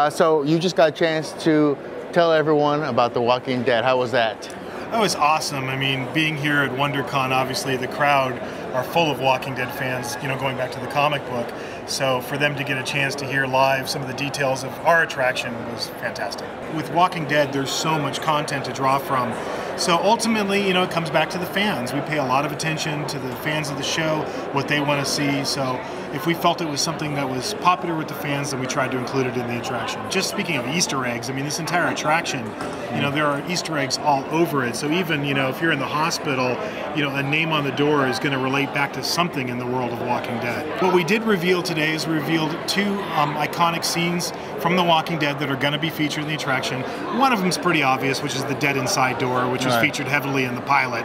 So you just got a chance to tell everyone about The Walking Dead. How was that? That was awesome. I mean, being here at WonderCon, obviously the crowd are full of Walking Dead fans, you know, going back to the comic book. So for them to get a chance to hear live some of the details of our attraction was fantastic. With Walking Dead, there's so much content to draw from. So ultimately, you know, it comes back to the fans. We pay a lot of attention to the fans of the show, what they want to see. So if we felt it was something that was popular with the fans, then we tried to include it in the attraction. Just speaking of Easter eggs, I mean, this entire attraction, you know, there are Easter eggs all over it. So even, you know, if you're in the hospital, you know, a name on the door is going to relate back to something in the world of Walking Dead. What we did reveal today is we revealed two iconic scenes from The Walking Dead that are going to be featured in the attraction. One of them is pretty obvious, which is the dead inside door, which was featured heavily in the pilot.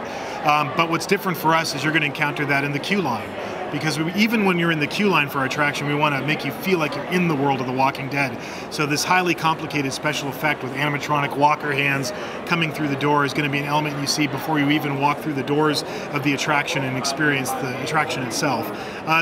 But what's different for us is you're going to encounter that in the queue line. Because even when you're in the queue line for our attraction, we want to make you feel like you're in the world of The Walking Dead. So this highly complicated special effect with animatronic walker hands coming through the door is going to be an element you see before you even walk through the doors of the attraction and experience the attraction itself.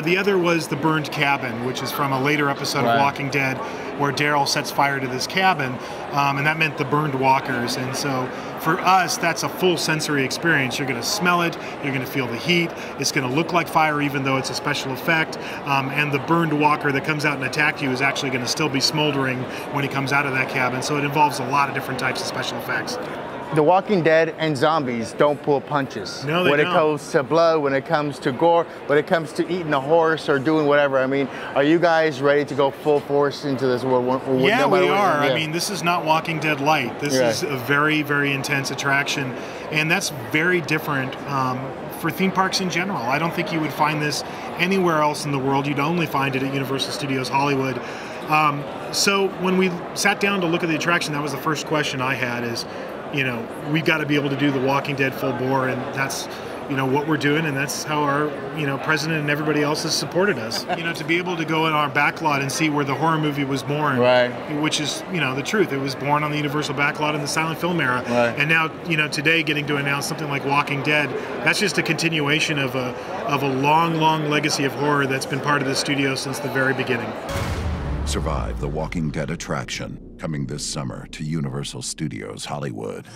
The other was the burned cabin, which is from a later episode of Walking Dead, where Daryl sets fire to this cabin, and that meant the burned walkers. And so for us, that's a full sensory experience. You're going to smell it, you're going to feel the heat, it's going to look like fire even though it's a special effect, and the burned walker that comes out and attacks you is actually going to still be smoldering when he comes out of that cabin. So it involves a lot of different types of special effects. The Walking Dead and zombies don't pull punches. No, they don't. When it comes to blood, when it comes to gore, when it comes to eating a horse or doing whatever. I mean, are you guys ready to go full force into this world? Yeah, we are. I mean, this is not Walking Dead light. This is a very, very intense attraction, and that's very different for theme parks in general. I don't think you would find this anywhere else in the world. You'd only find it at Universal Studios Hollywood. So when we sat down to look at the attraction, that was the first question I had is, you know, we've got to be able to do The Walking Dead full bore, and that's, you know, what we're doing, and that's how our, you know, president and everybody else has supported us. You know, to be able to go in our backlot and see where the horror movie was born, which is, you know, the truth. It was born on the Universal backlot in the silent film era, and now, you know, today getting to announce something like Walking Dead, that's just a continuation of a long, long legacy of horror that's been part of the studio since the very beginning. Survive The Walking Dead attraction, coming this summer to Universal Studios Hollywood.